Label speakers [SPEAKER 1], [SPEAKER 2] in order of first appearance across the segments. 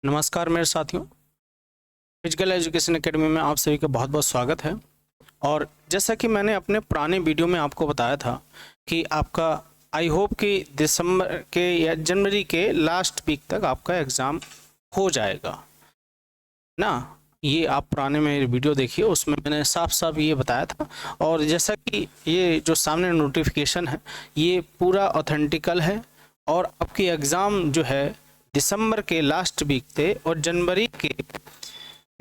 [SPEAKER 1] नमस्कार मेरे साथियों। फिजिकल एजुकेशन एकेडमी में आप सभी का बहुत बहुत स्वागत है। और जैसा कि मैंने अपने पुराने वीडियो में आपको बताया था कि आपका आई होप कि दिसंबर के या जनवरी के लास्ट वीक तक आपका एग्ज़ाम हो जाएगा ना। ये आप पुराने मेरे वीडियो देखिए, उसमें मैंने साफ साफ ये बताया था। और जैसा कि ये जो सामने नोटिफिकेशन है ये पूरा ऑथेंटिकल है और आपकी एग्ज़ाम जो है दिसंबर के लास्ट वीक थे और जनवरी के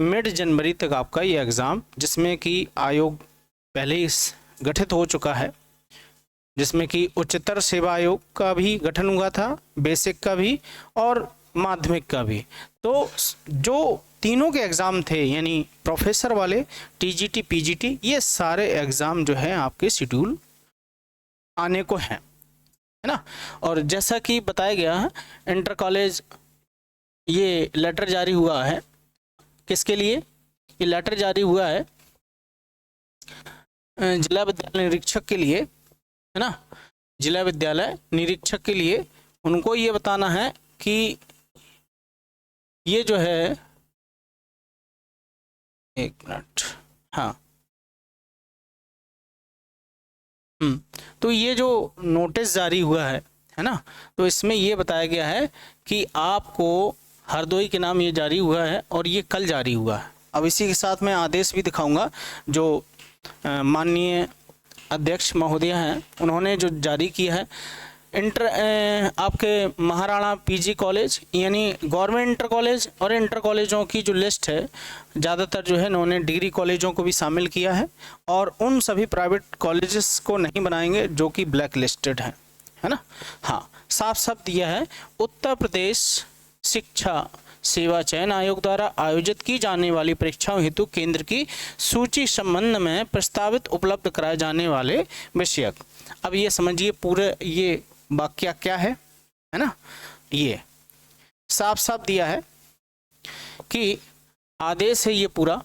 [SPEAKER 1] मिड जनवरी तक आपका ये एग्ज़ाम, जिसमें कि आयोग पहले ही गठित हो चुका है, जिसमें कि उच्चतर सेवा आयोग का भी गठन हुआ था, बेसिक का भी और माध्यमिक का भी। तो जो तीनों के एग्ज़ाम थे यानी प्रोफेसर वाले, टीजीटी, पीजीटी, ये सारे एग्ज़ाम जो है आपके शेड्यूल आने को हैं, है ना। और जैसा कि बताया गया है, इंटर कॉलेज ये लेटर जारी हुआ है। किसके लिए ये लेटर जारी हुआ है? जिला विद्यालय निरीक्षक के लिए, है ना। जिला विद्यालय निरीक्षक के लिए उनको ये बताना है कि ये जो है, एक मिनट, हाँ, तो ये जो नोटिस जारी हुआ है ना, तो इसमें ये बताया गया है कि आपको हरदोई के नाम ये जारी हुआ है और ये कल जारी हुआ है। अब इसी के साथ मैं आदेश भी दिखाऊंगा जो माननीय अध्यक्ष महोदय हैं उन्होंने जो जारी किया है। आपके महाराणा पीजी कॉलेज यानी गवर्नमेंट इंटर कॉलेज और इंटर कॉलेजों की जो लिस्ट है, ज़्यादातर जो है उन्होंने डिग्री कॉलेजों को भी शामिल किया है और उन सभी प्राइवेट कॉलेजेस को नहीं बनाएंगे जो कि ब्लैक लिस्टेड हैं, है ना। हाँ, साफ साफ दिया है, उत्तर प्रदेश शिक्षा सेवा चयन आयोग द्वारा आयोजित की जाने वाली परीक्षाओं हेतु केंद्र की सूची संबंध में प्रस्तावित उपलब्ध कराए जाने वाले विषयक। अब ये समझिए पूरे ये वाक्य क्या है ना। ये साफ साफ दिया है कि आदेश है ये पूरा।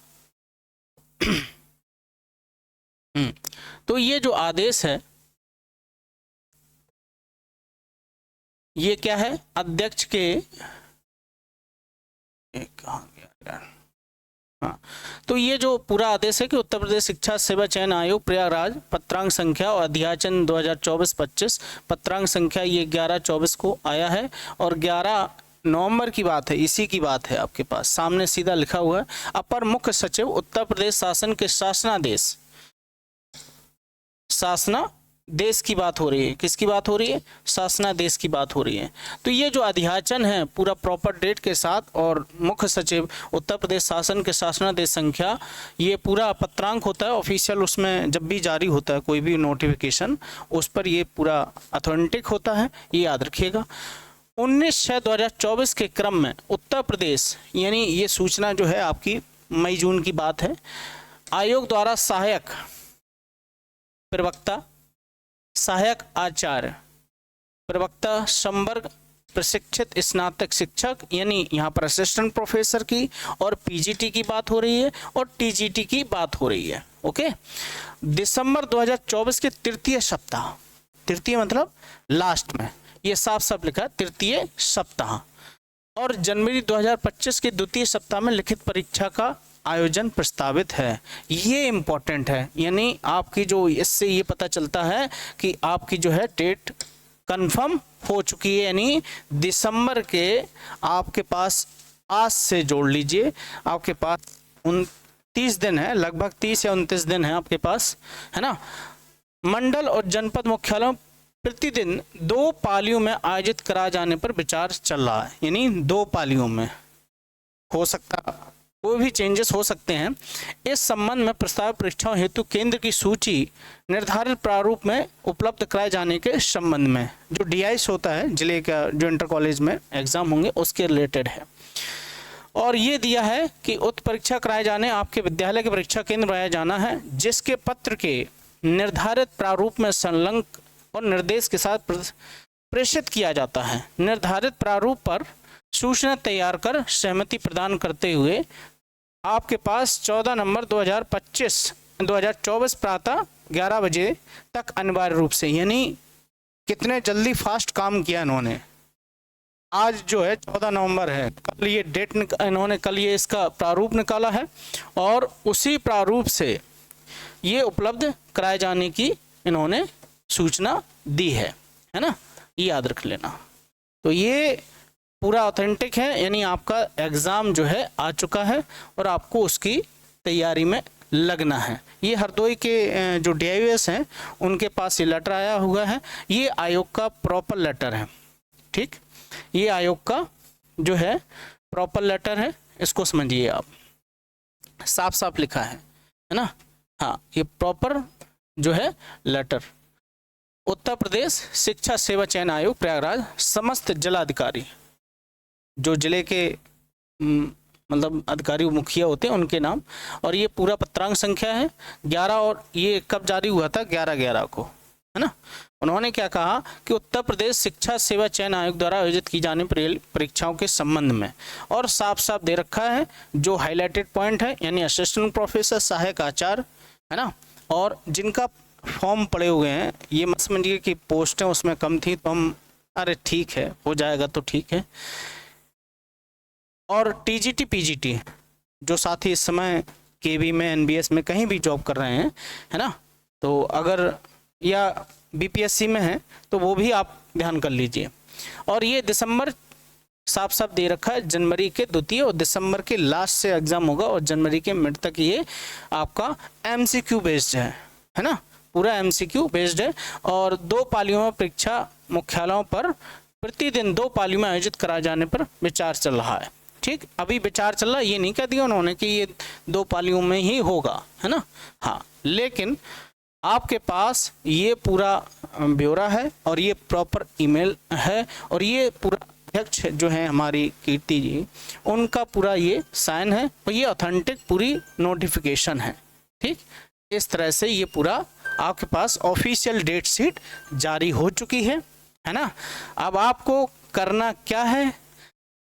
[SPEAKER 1] तो ये जो आदेश है ये क्या है? अध्यक्ष के हाँ, तो ये जो पूरा आदेश है कि उत्तर प्रदेश शिक्षा सेवा चयन आयोग प्रयागराज पत्रांक संख्या और अध्याचन 2024-25 पत्रांक संख्या ये 11-24 को आया है और 11 नवंबर की बात है, इसी की बात है, आपके पास सामने सीधा लिखा हुआ है। अपर मुख्य सचिव उत्तर प्रदेश शासन के शासनादेश, शासनादेश की बात हो रही है। किसकी बात हो रही है? शासनादेश की बात हो रही है। तो ये जो अध्याचन है पूरा प्रॉपर डेट के साथ और मुख्य सचिव उत्तर प्रदेश शासन के शासनादेश संख्या, ये पूरा पत्रांक होता है ऑफिशियल, उसमें जब भी जारी होता है कोई भी नोटिफिकेशन उस पर ये पूरा ऑथेंटिक होता है, ये याद रखिएगा। 19/6/2024 के क्रम में उत्तर प्रदेश यानी ये सूचना जो है आपकी मई जून की बात है, आयोग द्वारा सहायक प्रवक्ता, सहायक आचार्य, प्रवक्ता, संवर्ग प्रशिक्षित स्नातक शिक्षक यानी यहाँ पर असिस्टेंट प्रोफेसर की और पीजीटी की बात हो रही है और टीजीटी की बात हो रही है। ओके, दिसंबर 2024 के तृतीय सप्ताह, तृतीय मतलब लास्ट में, ये साफ साफ लिखा है तृतीय सप्ताह, और जनवरी 2025 के द्वितीय सप्ताह में लिखित परीक्षा का आयोजन प्रस्तावित है। ये इम्पोर्टेंट है, यानी आपकी जो इससे ये पता चलता है कि आपकी जो है डेट कंफर्म हो चुकी है, यानी दिसंबर के आपके पास आज से जोड़ लीजिए, आपके पास 29 दिन है, लगभग 30 या 29 दिन है आपके पास, है ना। मंडल और जनपद मुख्यालयों प्रतिदिन 2 पालियों में आयोजित कराए जाने पर विचार चल रहा है, यानी 2 पालियों में हो सकता, कोई भी चेंजेस हो सकते हैं। इस संबंध में प्रस्तावित परीक्षाओं हेतु केंद्र की सूची निर्धारित प्रारूप में उपलब्ध कराए जाने के संबंध में, जो डीआईस होता है जिले का, जो इंटर कॉलेज में एग्जाम होंगे उसके रिलेटेड है। और ये दिया है कि उत्तर परीक्षा कराए जाने आपके विद्यालय के परीक्षा केंद्र बनाया जाना है, जिसके पत्र के निर्धारित प्रारूप में संलग्न और निर्देश के साथ प्रेषित किया जाता है। निर्धारित प्रारूप पर सूचना तैयार कर सहमति प्रदान करते हुए आपके पास 14 नवंबर 2024 प्रातः 11 बजे तक अनिवार्य रूप से, यानी कितने जल्दी फास्ट काम किया इन्होंने, आज जो है 14 नवंबर है, कल ये डेट इन्होंने कल ये इसका प्रारूप निकाला है और उसी प्रारूप से ये उपलब्ध कराए जाने की इन्होंने सूचना दी है ना, ये याद रख लेना। तो ये पूरा ऑथेंटिक है, यानी आपका एग्ज़ाम जो है आ चुका है और आपको उसकी तैयारी में लगना है। ये हरदोई के जो DIOS हैं उनके पास ये लेटर आया हुआ है, ये आयोग का प्रॉपर लेटर है। ठीक, ये आयोग का जो है प्रॉपर लेटर है, इसको समझिए आप, साफ साफ लिखा है ना। हाँ, ये प्रॉपर जो है लेटर, उत्तर प्रदेश शिक्षा सेवा चयन आयोग प्रयागराज, समस्त जिलाधिकारी, जो जिले के मतलब अधिकारी मुखिया होते हैं उनके नाम, और ये पूरा पत्रांक संख्या है 11, और ये कब जारी हुआ था 11/11 को, है ना। उन्होंने क्या कहा कि उत्तर प्रदेश शिक्षा सेवा चयन आयोग द्वारा आयोजित की जाने परीक्षाओं के संबंध में, और साफ साफ दे रखा है जो हाईलाइटेड पॉइंट है, यानी असिस्टेंट प्रोफेसर, सहायक आचार्य, है ना, और जिनका फॉर्म पड़े हुए हैं, ये मत समझिए कि पोस्टें उसमें कम थी तो हम अरे ठीक है हो जाएगा तो ठीक है, और TGT PGT जो साथी इस समय KB में NBS में कहीं भी जॉब कर रहे हैं, है ना, तो अगर या BPSC में है तो वो भी आप ध्यान कर लीजिए। और ये दिसंबर साफ साफ दे रखा है, जनवरी के द्वितीय और दिसंबर के लास्ट से एग्जाम होगा, और जनवरी के मिड तक ये आपका MCQ बेस्ड है ना, पूरा MCQ बेस्ड है। और 2 पालियों में परीक्षा मुख्यालयों पर प्रतिदिन 2 पालियों में आयोजित कराए जाने पर विचार चल रहा है। ठीक, अभी विचार चल रहा है, ये नहीं कह दिया उन्होंने कि ये 2 पालियों में ही होगा, है ना। हाँ, लेकिन आपके पास ये पूरा ब्यौरा है और ये प्रॉपर ईमेल है, और ये पूरा अध्यक्ष जो है हमारी कीर्ति जी, उनका पूरा ये साइन है, और ये ऑथेंटिक पूरी नोटिफिकेशन है। ठीक, इस तरह से ये पूरा आपके पास ऑफिशियल डेट शीट जारी हो चुकी है ना। अब आपको करना क्या है,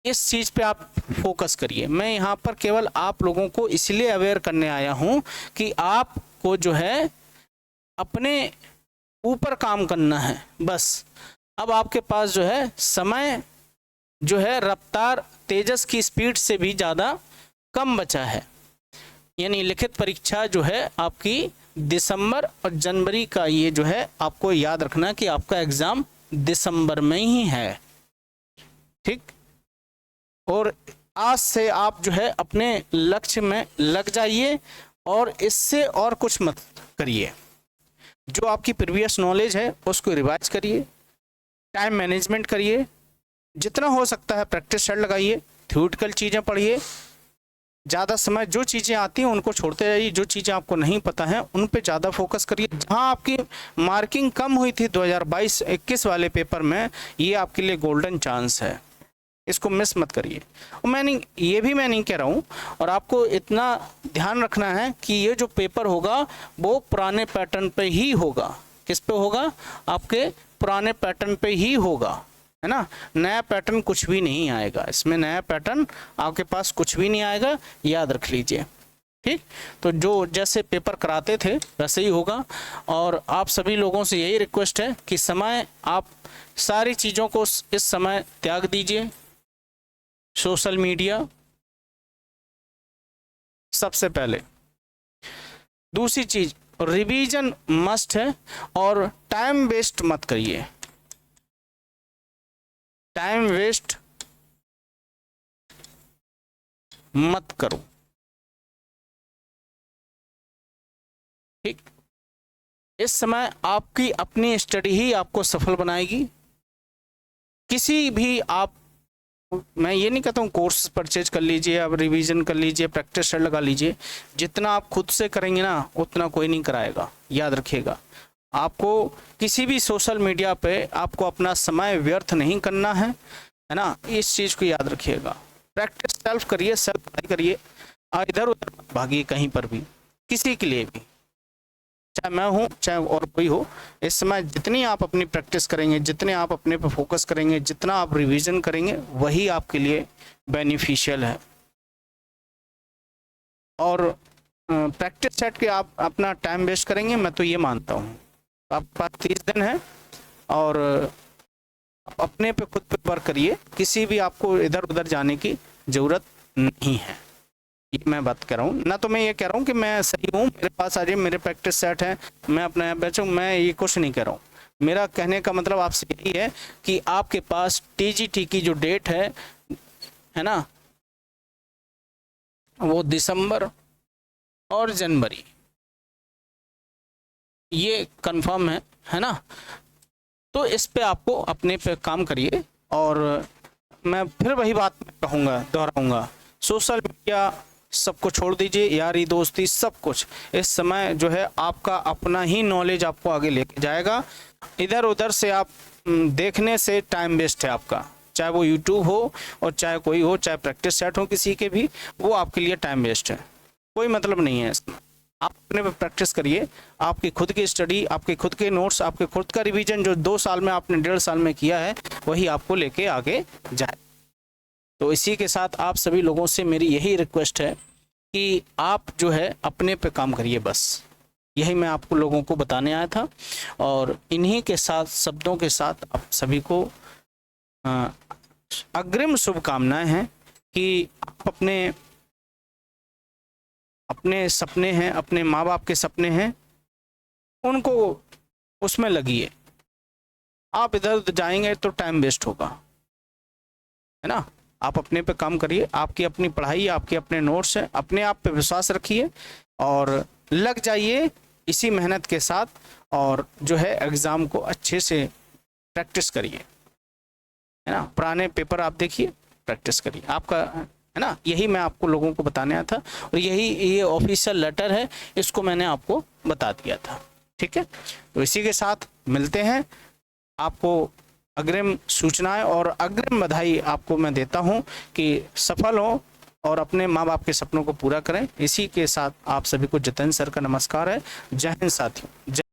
[SPEAKER 1] इस चीज़ पे आप फोकस करिए। मैं यहाँ पर केवल आप लोगों को इसलिए अवेयर करने आया हूँ कि आपको जो है अपने ऊपर काम करना है बस। अब आपके पास जो है समय जो है रफ्तार तेजस की स्पीड से भी ज़्यादा कम बचा है, यानी लिखित परीक्षा जो है आपकी दिसंबर और जनवरी का, ये जो है आपको याद रखना कि आपका एग्ज़ाम दिसंबर में ही है। ठीक, और आज से आप जो है अपने लक्ष्य में लग जाइए और इससे और कुछ मत करिए। जो आपकी प्रीवियस नॉलेज है उसको रिवाइज करिए, टाइम मैनेजमेंट करिए, जितना हो सकता है प्रैक्टिस सेट लगाइए, थ्योरेटिकल चीज़ें पढ़िए, ज़्यादा समय जो चीज़ें आती हैं उनको छोड़ते रहिए, जो चीज़ें आपको नहीं पता है उन पे ज़्यादा फोकस करिए। जहाँ आपकी मार्किंग कम हुई थी 2022-21 वाले पेपर में, ये आपके लिए गोल्डन चांस है, इसको मिस मत करिए। और मैं नहीं कह रहा हूँ, और आपको इतना ध्यान रखना है कि ये जो पेपर होगा वो पुराने पैटर्न पे ही होगा। किस पे होगा? आपके पुराने पैटर्न पे ही होगा, है ना। नया पैटर्न कुछ भी नहीं आएगा इसमें, नया पैटर्न आपके पास कुछ भी नहीं आएगा, याद रख लीजिए। ठीक, तो जो जैसे पेपर कराते थे वैसे ही होगा। और आप सभी लोगों से यही रिक्वेस्ट है कि समय, आप सारी चीज़ों को इस समय त्याग दीजिए। सोशल मीडिया सबसे पहले, दूसरी चीज रिवीजन मस्ट है, और टाइम वेस्ट मत करिए, टाइम वेस्ट मत करो। ठीक, इस समय आपकी अपनी स्टडी ही आपको सफल बनाएगी। किसी भी आप, मैं ये नहीं कहता हूँ कोर्स परचेज कर लीजिए, आप रिवीजन कर लीजिए, प्रैक्टिस सेट लगा लीजिए, जितना आप खुद से करेंगे ना उतना कोई नहीं कराएगा, याद रखिएगा। आपको किसी भी सोशल मीडिया पे आपको अपना समय व्यर्थ नहीं करना है ना, इस चीज़ को याद रखिएगा। प्रैक्टिस सेल्फ करिए, सेल्फ पढ़ाई करिए, इधर उधर भागिए कहीं पर भी, किसी के लिए भी, चाहे मैं हूँ चाहे और कोई हो। इस समय जितनी आप अपनी प्रैक्टिस करेंगे, जितने आप अपने पे फोकस करेंगे, जितना आप रिवीजन करेंगे, वही आपके लिए बेनिफिशियल है। और प्रैक्टिस सेट के आप अपना टाइम वेस्ट करेंगे, मैं तो ये मानता हूँ। आपके पास 30 दिन है और आप अपने पे खुद पे वर्क करिए, किसी भी आपको इधर उधर जाने की ज़रूरत नहीं है। ये मैं बात कर रहा हूँ ना, तो मैं ये कह रहा हूँ कि मैं सही हूँ, मेरे पास आ जाइए, मेरे प्रैक्टिस सेट है, मैं अपना ऐप बेचूँ, मैं ये कुछ नहीं कह रहा हूँ। मेरा कहने का मतलब आपसे यही है कि आपके पास टीजीटी की जो डेट है ना, वो दिसंबर और जनवरी ये कंफर्म है ना। तो इस पे आपको अपने पे काम करिए। और मैं फिर वही बात कहूँगा, दोहराऊंगा, सोशल मीडिया सबको छोड़ दीजिए, यारी दोस्ती सब कुछ। इस समय जो है आपका अपना ही नॉलेज आपको आगे लेके जाएगा। इधर उधर से आप देखने से टाइम वेस्ट है आपका, चाहे वो यूट्यूब हो और चाहे कोई हो, चाहे प्रैक्टिस सेट हो किसी के भी, वो आपके लिए टाइम वेस्ट है, कोई मतलब नहीं है इसमें। आप अपने पे प्रैक्टिस करिए, आपकी खुद की स्टडी, आपके खुद के नोट्स, आपके खुद का रिवीजन जो 2 साल में आपने 1.5 साल में किया है, वही आपको लेके आगे जाए। तो इसी के साथ आप सभी लोगों से मेरी यही रिक्वेस्ट है कि आप जो है अपने पे काम करिए, बस यही मैं आपको लोगों को बताने आया था। और इन्हीं के साथ शब्दों के साथ आप सभी को अग्रिम शुभकामनाएं हैं कि आप अपने सपने हैं, अपने माँ बाप के सपने हैं, उनको उसमें लगिए। आप इधर उधर जाएंगे तो टाइम वेस्ट होगा, है ना। आप अपने पे काम करिए, आपकी अपनी पढ़ाई, आपके अपने नोट्स हैं, अपने आप पे विश्वास रखिए और लग जाइए इसी मेहनत के साथ। और जो है एग्ज़ाम को अच्छे से प्रैक्टिस करिए, है ना। पुराने पेपर आप देखिए, प्रैक्टिस करिए, आपका है ना। यही मैं आपको लोगों को बताने आया था और यही ये ऑफिशियल लेटर है, इसको मैंने आपको बता दिया था, ठीक है। तो इसी के साथ मिलते हैं। आपको अग्रिम सूचनाएं और अग्रिम बधाई आपको मैं देता हूं कि सफल हो और अपने माँ बाप के सपनों को पूरा करें। इसी के साथ आप सभी को जतिन सर का नमस्कार है। जय हिंद साथियों।